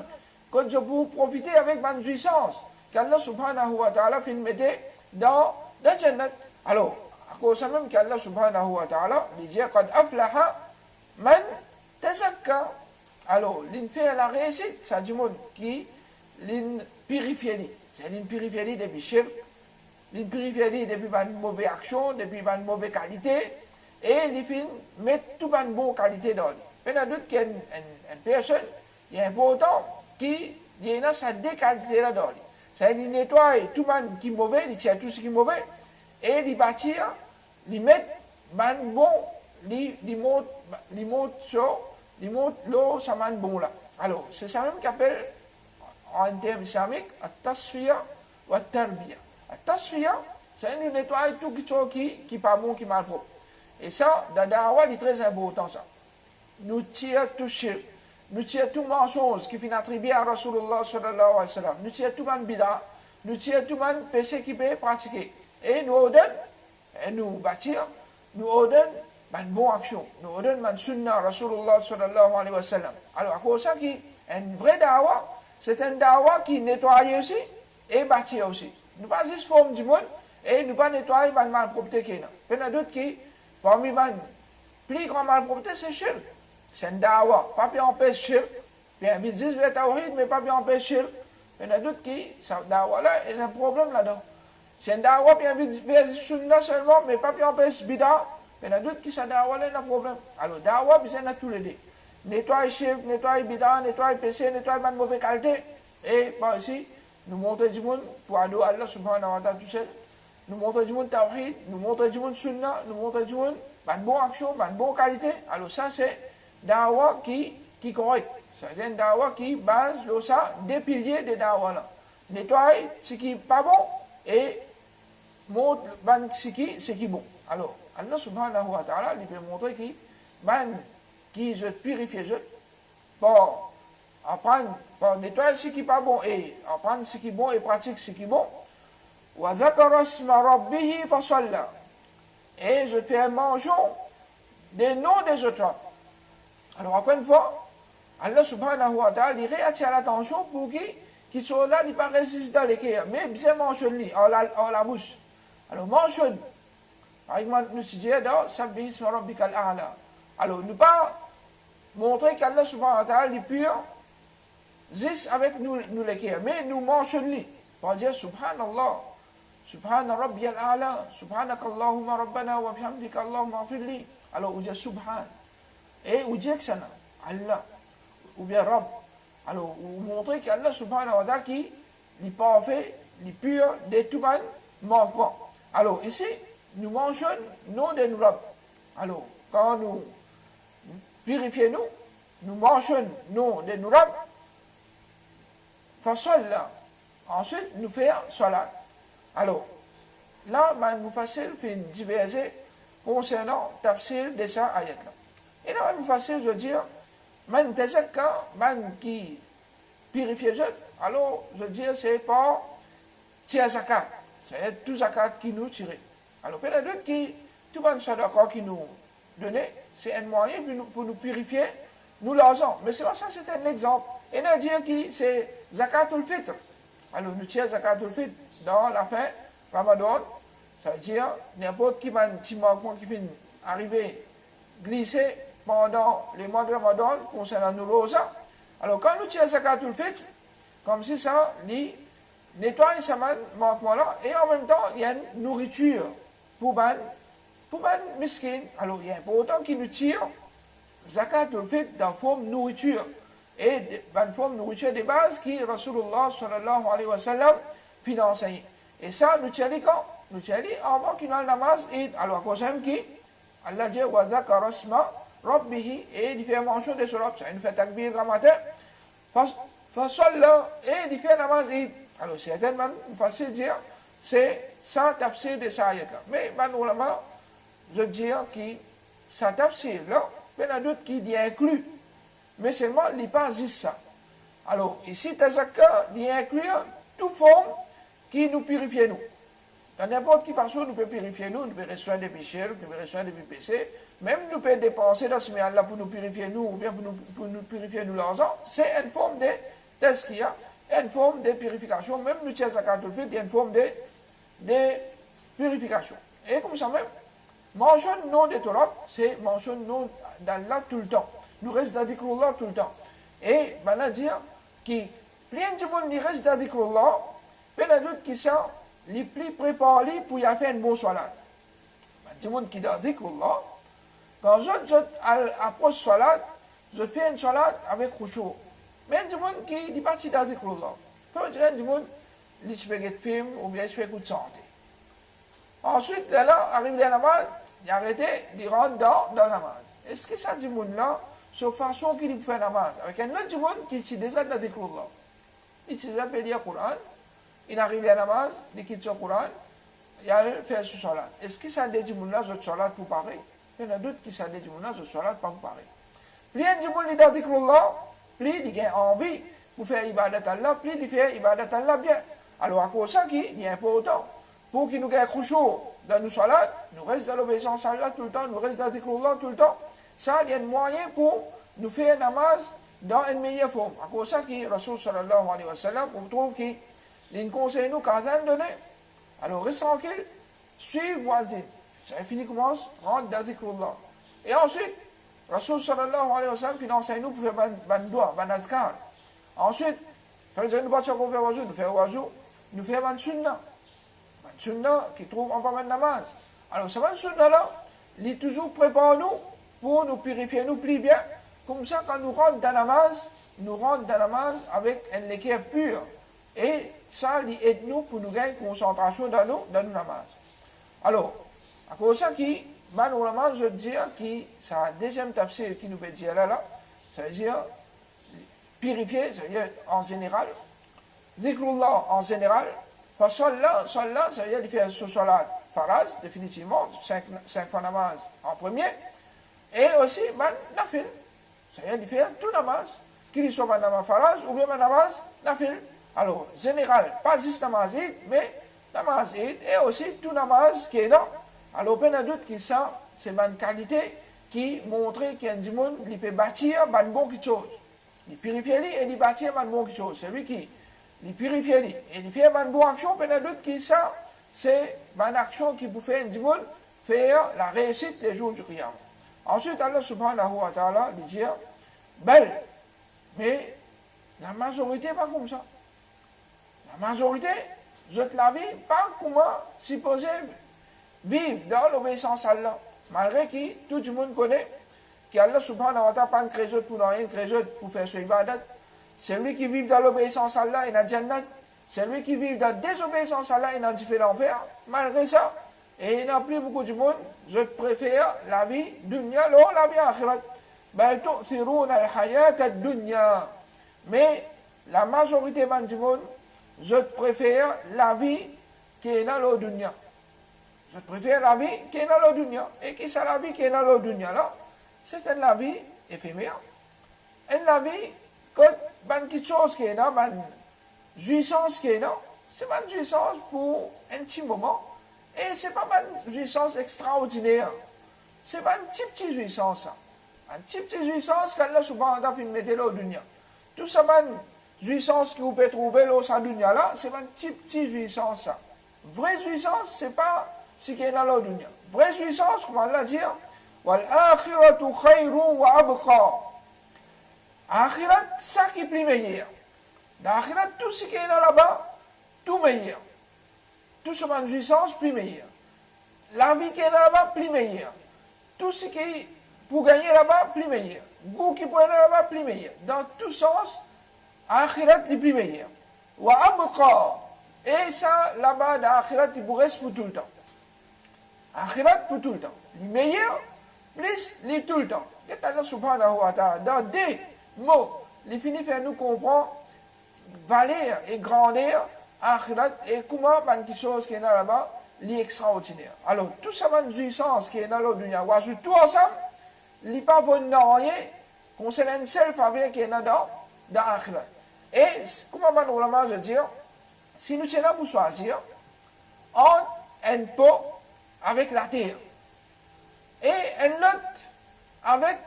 quand je peux profiter avec ma jouissance, qu'Allah subhanahu wa ta'ala fait mettre dans le Jannat. Alors, à cause même qu'Allah subhanahu wa ta'ala dit « Qad aflaha man tazakka ». Alors, l'in fait la réussite, ça dit monde qui l'in purifie. C'est l'in purifie depuis shirk, l'in purifie depuis une mauvaise action, depuis une mauvaise qualité, et l'in met toute une bonne qualité dans lui. Il y a d'autres qui ont une personne, il est important qui y a sa déqualité là dans lui. Ça il nettoie tout le monde qui est mauvais, il tire tout ce qui est mauvais, et il bâtit, il met man bon, il monte l'eau, ça man bon là. Alors, c'est ça même qu'on appelle, en termes islamiques, at-tasfiya ou at-tarbiya. At-tasfiya, c'est un nettoyer tout qui n'est pas bon, qui est mal propre. Et ça, dans la dawa, c'est très important ça. Nous tirons tout shirk. Nous tirons tout mensonge qui finit attribué à Rasulullah sallallahu alayhi wa sallam. Nous tirons tout le bida. Nous tirons tout le péché qui peut pratiquer. Et nous ordonnons, et nous bâtir, nous ordonnons une bonne action. Nous ordonnons une sunnah Rasulullah sallallahu alayhi wa sallam. Alors, à cause de ça, une vraie dawa, c'est une dawa qui nettoie aussi et bâtit aussi. Nous pas juste forme du monde, et nous pas nettoyer la malpropreté qui est là. Il y en a d'autres qui, parmi les plus grandes malpropreté, c'est shirk. C'est un dawa, pas bien empêcher shirk. Bien, ils disent le tawhid, mais pas bien empêcher shirk. Il y en a d'autres qui, ça dawa là, il y a un problème là-dedans. C'est un dawa bien vers sunna seulement, mais pas bien empêcher bida. Il y en a d'autres qui, ça dawa là, il y a un problème. Alors, dawa, besoin de tous les deux. Nettoyer shirk, nettoyer bida, nettoyer PC, nettoyer de mauvaise qualité. Et par ici, nous montrer du monde pour adorer Allah subhanahu wa ta'ala tout seul. Nous montrer du monde tawhid, nous montrer du monde sunna, nous montrer du monde une bonne action, une bonne qualité. Alors ça, c'est dawa qui est correct. C'est un dawa qui base ça des piliers de dawa là. Nettoyer ce qui n'est pas bon et montre ce qui est bon. Alors, Allah subhanahu wa ta'ala, il peut montrer qui je purifie, je pour apprendre, pour nettoyer ce qui n'est pas bon et apprendre ce qui est bon et pratique ce qui est bon. Et je fais un mention des noms des autres. Alors, encore une fois, Allah subhanahu wa ta'ala, il attire l'attention pour qui sont là, ils ne pas résister dans les cœurs, mais bien mentionner en la bouche. Alors, mentionne. Par exemple, nous disons dans Sabbih isma rabbikal a'la. Alors, ne pas montrer qu'Allah subhanahu wa ta'ala est pur, juste avec nous les cœurs, mais nous mentionnons. Pour dire Subhanallah. Subhana Rabbiyal A'la, Subhanak Allahumma Rabbana wa bihamdika Allahumma afirli. Alors, on dit Subhan. Et on dit que ça, Allah, ou bien Rabb. Alors, on montre qu'Allah subhanahu wa ta'ala qui est parfait, il est pur, de tout mal, manquement. Alors, ici, nous mentionnons nom de nous Rabb. Alors, quand nous purifions nous mentionnons nom de nous Rabb. Fasol là. Ensuite, nous faisons salat. Alors, là, nous facile fait diverser concernant tafsir de ça ayat là. Et là, nous facile, je veux dire, man tazakka, man qui purifie, alors, je veux dire, c'est par tir zakat. C'est tout zakat qui nous tire. Alors, il y en a d'autres qui, tout le monde soit d'accord qui nous donnait, c'est un moyen pour nous purifier, nous l'argent. Mais c'est pas ça, c'est un exemple. Et on dit que c'est zakatul fitr. Alors, nous tirons zakatul fitr dans la fin Ramadan, ça veut dire n'importe qui va un petit manquement qui vient arriver, glisser pendant les mois de Ramadan concernant nos rosas. Alors quand nous tirons zakatul fitr, comme si ça, nettoie ce manquement-là, et en même temps, il y a une nourriture pour miskin. Alors il y a important qui nous tire zakatul fitr dans forme de nourriture. Et une forme de nourriture de base qui Rasulullah sallallahu alayhi wa sallam finance. Et ça, nous tirons quand? Nous tirons avant qu'il y ait le namaz. Alors, à cause de qui? Allah dit, wa dhakara asma rabbihi, et il fait mention de surat. Ça, il fait takbir grammaire. Fasalla, et il fait namaz. Alors, c'est tellement facile de dire, c'est ça, tafsir de ça ayat là. Mais, ulama, je dis que ça tafsir là, il y en a d'autres qui y inclut. Mais seulement, il n'y a pas juste ça. Alors, ici, tazakka, il inclut toute forme qui nous purifie nous. Dans n'importe quelle façon, nous pouvons purifier nous pouvons recevoir des péchés, nous pouvons recevoir des péchés, même nous pouvons dépenser dans ce là pour nous purifier nous, ou bien pour nous purifier nous l'argent, c'est une forme de tazkiya, une forme de purification, même nous tirons zakatul fitr, il y a une forme de purification. Et comme ça même, mentionne le nom de Torah, c'est mentionne le nom d'Allah tout le temps. Nous restons d'Adikrullah tout le temps. Et maintenant dire que plein de monde reste d'Adikrullah, il y a d'autres qui sont les plus préparés pour y faire une bonne salat. Il y a des gens qui disent Dhikrullah. Quand je approche salat, je fais une salat avec khushu'. Mais il y a des gens qui disent parti dans Dhikrullah. Il y a des gens qui font des films ou bien ils font de santé. Ensuite, là, arrive le namaz, il arrête, il rentre dans le namaz. Est-ce que ça, du monde là, sur façon qu'il fait un namaz, avec un autre monde qui est déjà dans Dhikrullah. Il s'appelle le Coran. Il arrive à la namaz, il quitte le Coran, il fait ce salat. Est-ce que ça dit du monde là, ce salat pour pareil? Il y en a d'autres qui savent du monde là, ce salat pas pour pareil. Plus il y a du monde qui dit Dhikrullah, plus il a envie pour faire ibadat Allah, plus il fait ibadat Allah bien. Alors à cause de ça, il est important. Pour qu'il nous ait khushu' dans nos salats, nous restons dans l'obéissance à Allah tout le temps, nous restons dans Dhikrullah tout le temps. Ça, il y a un moyen pour nous faire un namaz dans une meilleure forme. À cause de ça, Rasul sallallahu alayhi wa sallam, on trouve qu'il conseille nous quand on donne Alors, reste tranquille, suive Muazzin. Ça fini commence, rentre dans Zikrullah. Et ensuite, Rasul sallallahu alayhi wa sallam, puis enseigne-nous pour faire ban doigt, ban adkar. Ensuite, nous pas qu'on fait wazou, nous faisons wazou, nous faisons ban sunnah. Ban sunnah qui trouve en pas de namaz. Alors, ce ban sunnah là, il est toujours prépare nous pour nous purifier, nous plier bien. Comme ça, quand nous rentrons dans la namaz, nous rentrons dans la namaz avec un équerre pur. Et ça, il aide nous pour nous gagner concentration dans nos namaz. Alors, à cause de ça, qui, malheureusement, je veux dire que c'est un deuxième tafsir qui nous peut dire là, ça veut dire purifier, ça veut dire en général, dhikrullah en général, salat, ça veut dire faire ce salat faraz, définitivement, 5 fois namaz en premier, et aussi nafil, ça veut dire faire tout namaz, qu'il soit namaz faraz ou bien namaz nafil. Alors, général, pas juste namaz id, mais namaz id, et aussi tout namaz qui est là. Alors, pas de doute que ça, c'est une qualité qui montre qu'il y a du monde qui peut bâtir une bonne chose. Il purifie et il bâtit une bonne chose. C'est lui qui purifie et il fait une bonne action, pas de doute que ça, c'est une action qui peut faire du monde faire la réussite les jours du Qiyam. Ensuite, Allah subhanahu wa ta'ala dit, belle, mais la majorité pas comme ça. La majorité, je te la vis pas comment supposer vivre dans l'obéissance à Allah. Malgré que tout le monde connaît qu'Allah subhanahu wa ta'ala pas une création pour rien, une création pour faire son ibadat. C'est lui qui vit dans l'obéissance à Allah et dans le Jannat. C'est lui qui vit dans la désobéissance à Allah et dans différents l'enfer. Malgré ça, et il n'y a plus beaucoup de monde, je préfère la vie dunya, la vie akhirat. بل تؤثرون الحياة الدنيا. Mais la majorité du monde, je préfère la vie qui est dans le dunya. Je préfère la vie qui est dans le dunya. Et qui c'est la vie qui est dans le dunya là? C'est la vie éphémère. Et la vie, quand quelque chose qui est là, une jouissance qui est là, c'est pas une jouissance pour un petit moment. Et c'est pas une jouissance extraordinaire. C'est pas une petite jouissance. Une petite jouissance qu'Allah subhanahu wa ta'ala mettait là au dunya. Tout ça, une jouissance que vous pouvez trouver là au dunya là, c'est pas une petite jouissance ça. Vraie jouissance, c'est pas ce qui est dans le dunya. Vraie jouissance, comme Allah dit, wal akhiratu khayrun wa abqa. Akhirat, ça qui est plus meilleur. Dans l'akhirat, tout ce qui est là-bas, tout meilleur. Tout ce qui est une jouissance, plus meilleur. La vie qui est là-bas, plus meilleure. Tout ce qui est pour gagner là-bas, plus meilleur. Goût qui peut aller là-bas, plus meilleur. Dans tout sens, akhirat est plus meilleur. Wa abqa. Et ça, là-bas, dans akhirat, il vous reste pour tout le temps. Akhirat pour tout le temps. Le meilleur, plus les tout le temps. Et Allah subhanahu wa ta'ala, dans des mots, il finit par nous comprendre valeur et grandeur, akhirat, et comment quelque chose qui est là-bas, l'extraordinaire. Alors, tout ça, une jouissance qui est dans l'autre dunya, ou ajoute tout ensemble, il n'y a pas de rien, concernant une seule faveur qui est dans l'akhirat. Et, comment normalement je veux dire, si nous sommes là pour choisir, entre un pot avec la terre et un autre avec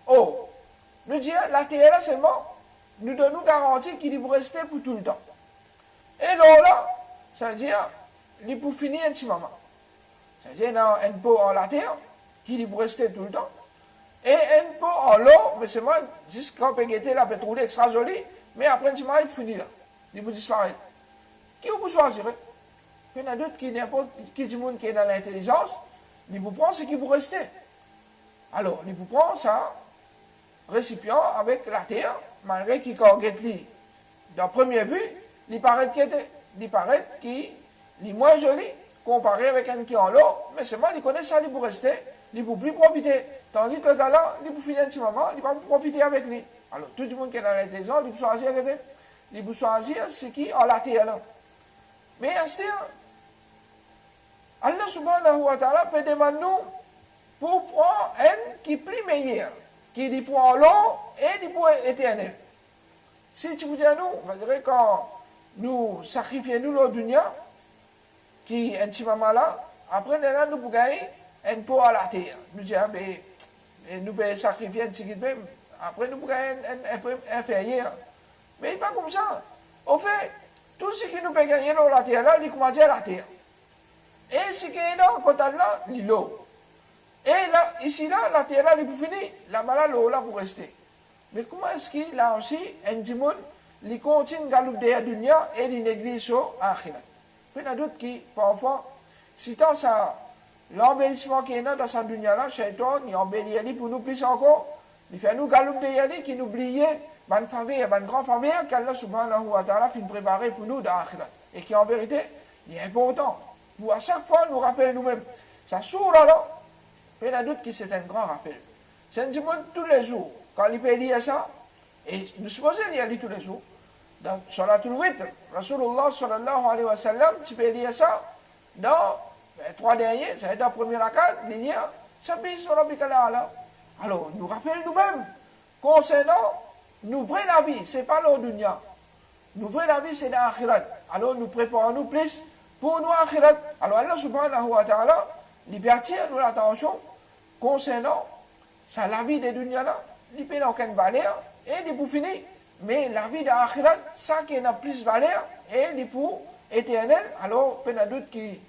eau, nous disons, la terre là seulement, nous donnons garantie qu'il va rester pour tout le temps. Et l'eau là, ça veut dire, il peut finir un petit moment. Ça veut dire, dans un pot en la terre, qu'il va rester tout le temps. Et un pot en l'eau, mais c'est moi, juste quand on peut guetter la pétrole extra jolie, mais après un petit moment, il finit là. Il va disparaître. Qui vous choisir? Il y en a d'autres qui n'importe qui du monde qui est dans l'intelligence, il vous prend ce qui vous reste. Alors, il vous prend ça, récipient avec la terre, malgré qu'il guette lui. D'un premier vue, il paraît qu'il est moins joli comparé avec un qui est en l'eau, mais seulement il connaît ça, il peut rester, il ne peut plus profiter. Tandis que là, il peut finir un petit moment, il va profiter avec lui. Alors, tout le monde qui est dans l'intelligence, il peut choisir ce qui est en la terre là. Mais c'est-à-dire, Allah subhanahu wa ta'ala peut demander nous pour prendre un qui est plus meilleur, qui est pour l'eau et pour éternel. Si tu vous dis à nous, on va dire quand nous sacrifions nous le dunya, qui est un petit moment là, après nous pouvons gagner un pot à la terre. Nous disons, nous pouvons sacrifier un petit peu, après nous pouvons gagner un peu inférieur. Mais pas comme ça. Au fait, tout ce qui nous peut gagner dans la terre là, il commence à la terre. Et ce qui est là, quand Allah, l'eau. Et là, ici, là, la terre, là, il est fini. Là-bas, l'eau, là, pour rester. Mais comment est-ce qu'il a aussi un dimon, il continue à galouper à dunya et il néglige sur akhirat. Il y en a d'autres qui, parfois, si tant ça, l'embellissement qui est là dans sa dunya là, Shaitan, il embellit pour nous plus encore. Il fait nous galouper à qui nous oublier, bonne faveur, bonne grande faveur qu'Allah subhanahu wa ta'ala fait préparer pour nous dans akhirat. Et qui, en vérité, il est important. Pour à chaque fois, nous rappeler nous-mêmes. Ça sourd là, il y en a d'autres qui c'est un grand rappel. C'est un dimon tous les jours. Quand il peut lire ça, et nous supposons lire tous les jours, dans Salatul Witr, Rasulullah sallallahu alayhi wa sallam, tu peux lire ça, dans les 3 derniers, c'est dans la première rakat, il y a Sabbi rabbikal a'la. Alors, nous rappelons nous-mêmes, concernant nous vrai la vie, c'est pas l'au dunya. Nous vrai la vie, c'est l'akhirat. Alors, nous préparons nous plus pour nous akhirat. Alors, Allah subhanahu wa ta'ala, il attire nous l'attention concernant ça, la vie des dunya là. Il n'y a aucune valeur, et il pour finir. Mais la vie de l'akhirat, ça qui a plus de valeur, et il pour éternel. Alors, il y a d'autres qui,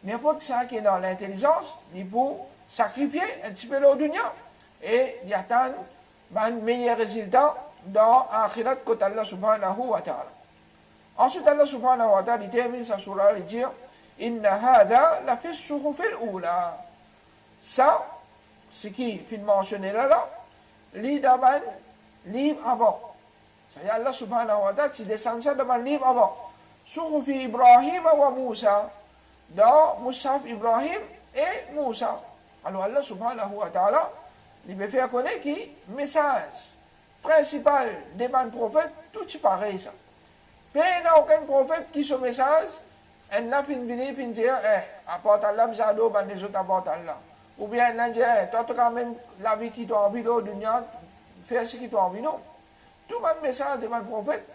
n'importe ça qui est dans l'intelligence, il pour sacrifier un petit peu le dunya, et il attend un meilleur résultat dans l'akhirat que Allah subhanahu wa ta'ala. Ensuite, Allah subhanahu wa ta'ala, il termine sa surah, il dit, Inna hadha la fi suhufil ula. Ça, ce qui est mentionné là, l'Idaban, livre avant. C'est-à-dire Allah subhanahu wa ta'ala, tu descends ça devant le livre avant. Suhufi Ibrahim wa Moussa. Dans Moussaf Ibrahim et Moussa. Alors Allah subhanahu wa ta'ala, il veut faire connaître qui message principal des bons prophètes, tout est pareil ça. Mais il n'y a aucun prophète qui ce message, elle n'a fin venir, fin dire, apporte Allah, m'zado, ban les autres apporte Allah. Ou bien elle n'a dit, toi tu ramènes la vie qui t'a envie, l'eau, dunya, faire ce qui t'a envie, non. Tout le message de mon prophète,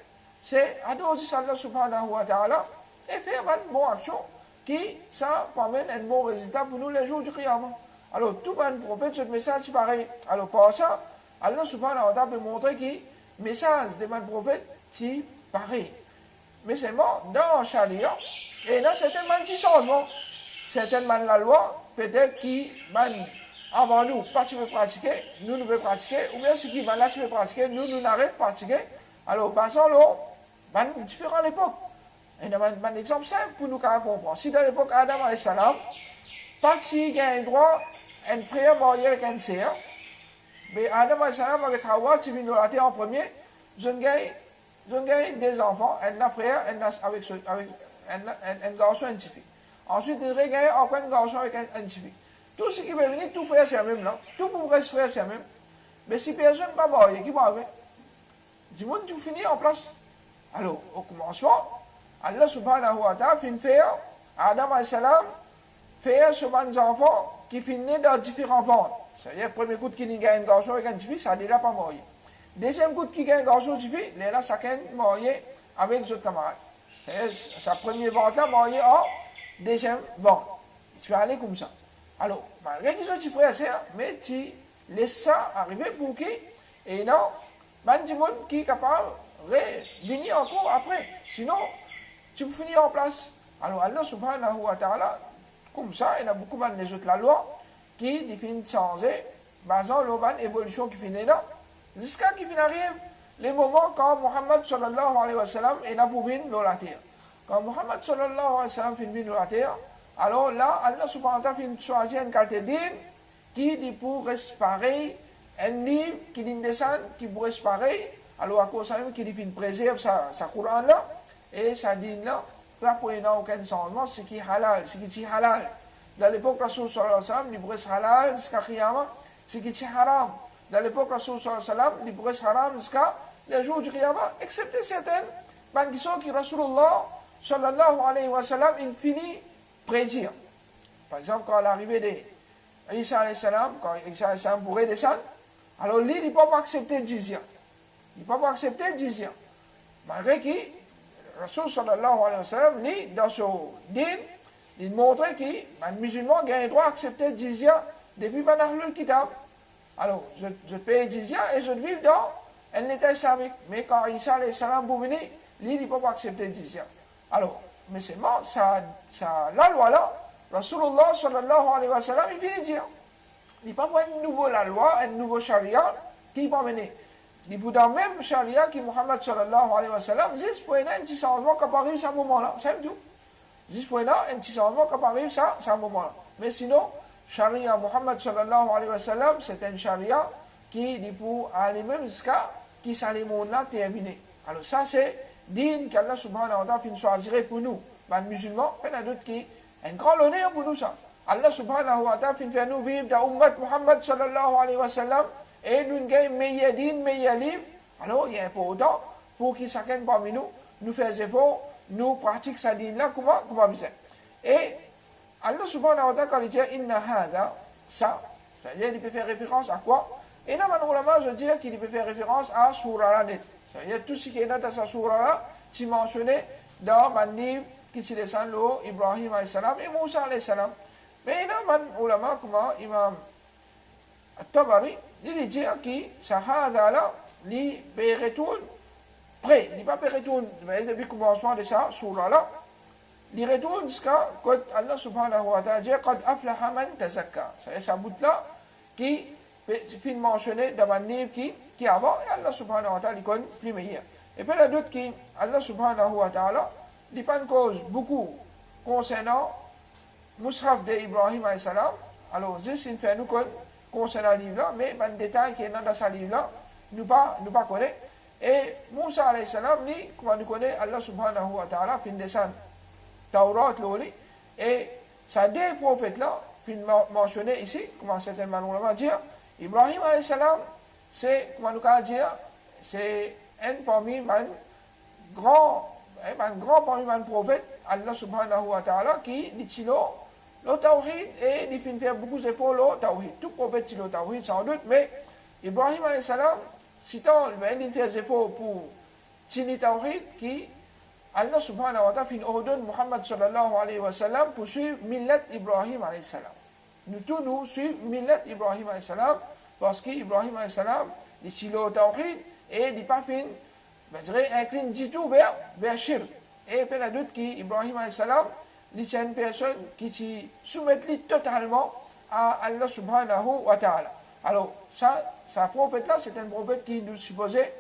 c'est adorer Allah subhanahu wa ta'ala et faire une bonne action qui, ça, permet un bon résultat pour nous les jours du Qiyamah. Alors, tout le prophète, ce message, c'est pareil. Alors, par ça, Allah subhanahu wa ta'ala peut montrer que le message de mon prophète, c'est pareil. Mais seulement dans Sharia, et là, c'est tellement de changements. Certainement, la loi, peut-être qui, avant nous, pas tu veux pratiquer, nous pouvons pratiquer, ou bien ce qui va là, tu veux pratiquer, nous n'arrêtons de pratiquer. Alors, passons là, différents à l'époque. Et un exemple simple pour nous comprendre. Si dans l'époque Adam alayhi salam, pas si a un droit, un frère marié avec un sœur, mais Adam alayhi salam avec Hawa, tu viens de la terre en premier, je gagne des enfants, un frère, avec un garçon et une fille. Ensuite, il regagne encore un garçon avec un petit fille. Tout ce qui veut venir, tout frère c'est même là. Tout pour rester frère c'est même. Mais si personne n'est pas marié, qui va avec? Du monde, tu finis en place. Alors, au commencement, Allah subhanahu wa ta'ala finit faire, Adam alayhi salam, faire sur des enfants qui finissent dans différents ventres. C'est-à-dire, premier coup qui gagne un garçon avec un petit fille, ça n'est pas marié. Deuxième coup qui gagne un garçon avec un petit fille, là, ça gagne marié avec ses camarades. C'est-à-dire, sa première vente là, marié en deuxième vente. Tu vas aller comme ça. Alors, malgré qu'ils sont petits frères et sœurs, mais tu laisses ça arriver pour qui? Et non, il y a monde qui est capable de venir encore après. Sinon, tu peux finir en place. Alors, Allah subhanahu wa ta'ala, comme ça, il y a beaucoup de autres la loi qui définissent changer, basant l'évolution qui finit là, jusqu'à ce qu'il arrive les moments quand Muhammad sallallahu alayhi wa sallam est là pour venir dans la terre. Quand Muhammad sallallahu alayhi wa sallam finit dans la terre, alors là, Allah subhanahu wa ta'ala finit choisir une qualité de livre qui dit pour respirer, un livre qui dit descend, qui pour respirer, alors à cause de ça, qui dit préserve sa Coran là, et ça dit là, là pour il n'y a aucun changement, ce qui est halal, ce qui est halal. Dans l'époque Rasul sallallahu alayhi wa sallam, il pourrait être halal jusqu'à Qiyamah, ce qui est haram. Dans l'époque Rasul sallallahu alayhi wa sallam, il pourrait être haram jusqu'à les jours du Qiyamah, excepté certaines conditions qui Rasulullah sallallahu alayhi wa sallam, il finit prédire. Par exemple, quand l'arrivée de Isa alayhi salam, quand Isa alayhi salam pourrait descendre, alors lui, il ne peut pas accepter le jizya. Il ne peut pas accepter le jizya. Malgré que Rasul sallallahu alayhi wa sallam, lui, dans son din, il montrait que un musulman a le droit d'accepter le jizya depuis le kitab. Alors, je paye le jizya et je vis dans un état islamique. Mais quand Isa alayhi salam pour venir, lui, il ne peut pas accepter le jizya. Alors, mais seulement, la loi là, Rasulullah sallallahu alayhi wa sallam, il finit de dire. Il n'y a pas une nouvelle loi, un nouveau charia qui va venir. Il y a dans même charia qui Muhammad sallallahu alayhi wa sallam, juste pour un petit changement qui arrive à ce moment-là. C'est tout. Juste pour un petit changement qui arrive à ce moment-là. Mais sinon, charia Muhammad sallallahu alayhi wa sallam, c'est un charia qui dit pour aller même jusqu'à qui s'en est là terminé. Alors ça, c'est digne qu'Allah subhanahu wa ta'ala finit choisir pour nous. Les musulmans, il y en a d'autres qui un grand honneur pour nous ça. Allah subhanahu wa ta'ala finit faire nous vivre dans l'ummat Muhammad sallallahu alayhi wa sallam et nous gagnons meilleur din, meilleur livre. Alors, il est important pour que chacun parmi nous fasse effort, nous pratiquons sa din là, comment bien. Et Allah subhanahu wa ta'ala, quand il dit inna hada, ça, c'est-à-dire qu'il peut faire référence à quoi? Et là, malheureusement, je dis qu'il peut faire référence à Surah al-Net. C'est-à-dire tout ce qui est dans cette Surah-là, c'est mentionné dans le livre qui se descend le Ibrahim alayhi salam et Moussa alayhi salam. Mais il y a un ulama comme Imam At-Tabari, il dit que Sahada là, il peut retourner près. Il ne peut pas retourner depuis le commencement de ça, Surah là. Il retourne jusqu'à quand Allah subhanahu wa ta'ala dit Qad aflaha man tazakka. C'est ça bout là qui fait mentionner dans un livre qui avant, et Allah subhanahu wa ta'ala, il connaît plus meilleur. Et puis il y a d'autres qui, Allah subhanahu wa ta'ala, il pas une cause beaucoup concernant Mus'haf d'Ibrahim alayhi salam. Alors, juste il fait nous concernant le livre là, mais un détail qui est dans ce livre là, nous pas connaît. Et Moussa alayhi salam, lui, comme nous connaît, Allah subhanahu wa ta'ala, fin descend Taurat l'oli, et ça des prophètes là, fin mentionné ici, comment certains malons va dire, Ibrahim alayhi salam, c'est, comment nous allons dire, c'est un parmi les grands parmi les prophètes, Allah subhanahu wa ta'ala, qui dit le tawhid et il fait faire beaucoup d'efforts le tawhid. Tout prophète dit le tawhid sans doute, mais Ibrahim alayhi salam, si il fait des efforts pour le tawhid, qui Allah subhanahu wa ta'ala fin ordonne Muhammad sallallahu alayhi wa sallam pour suivre millat Ibrahim alayhi salam. Nous tous nous suivons millat Ibrahim alayhi salam parce qu'Ibrahim alayhi salam, il dit le tawhid et il n'est pas fin, je dirais, incline du tout vers shirk. Et puis il y a d'autres qui, Ibrahim alayhi salam, c'est une personne qui se soumet totalement à Allah subhanahu wa ta'ala. Alors, ça prophète là, c'est un prophète qui nous supposait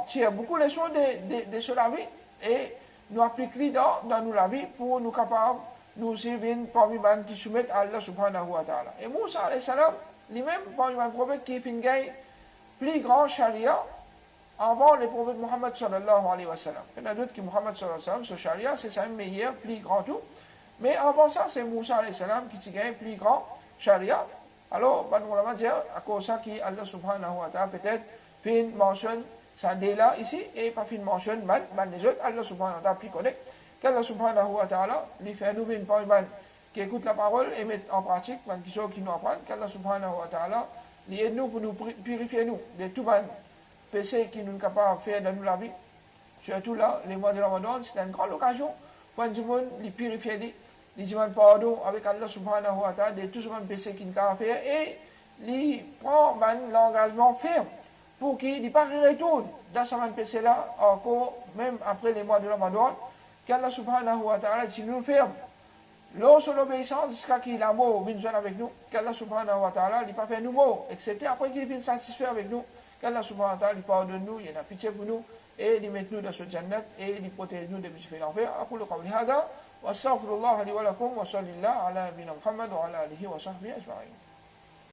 tirer beaucoup de leçons de cela vie et nous appliquer dans nous la vie pour nous capables nous servir parmi les qui soumettent à Allah subhanahu wa ta'ala. Et Moussa alayhi salam, lui-même, parmi les prophètes qui fin gagne plus grand charia avant les prophètes Muhammad sallallahu alayhi wa sallam. Il y en a d'autres qui Muhammad sallallahu alayhi wa sallam, ce charia, c'est ça meilleur, plus grand tout. Mais avant ça, c'est Moussa alayhi salam qui gagne plus grand charia. Alors, on va dire, à cause de ça, Allah subhanahu wa ta'ala peut-être fin mentionne ça dès là ici et pas fin mentionne les autres. Allah subhanahu wa ta'ala plus connaît. Qu'Allah subhanahu wa ta'ala lui fait nous une parmi qui écoute la parole et met en pratique, qui nous apprennent. Qu'Allah subhanahu wa ta'ala lui aide nous pour nous purifier nous de tout le péché qui nous est capable de faire dans la vie. Surtout là, les mois de Ramadan, c'est une grande occasion pour tout le monde les purifier, les demande pardon avec Allah subhanahu wa ta'ala de tout ce péché qu'il a fait et il prend l'engagement ferme pour qu'il ne pas retourne dans ce péché là encore même après les mois de Ramadan qu'Allah subhanahu wa ta'ala si nous ferme lorsque l'obéissance jusqu'à qu'il a mort besoin avec nous qu'Allah subhanahu wa ta'ala il pas fait nous mort excepté après qu'il est satisfait avec nous qu'Allah subhanahu wa ta'ala il pardonne nous il a pitié pour nous et il met nous dans ce jannat et il protège nous des péchés de l'enfer. أقول قولي هذا وأستغفر الله لي ولكم وصلى الله على نبينا محمد وعلى آله وصحبه أجمعين.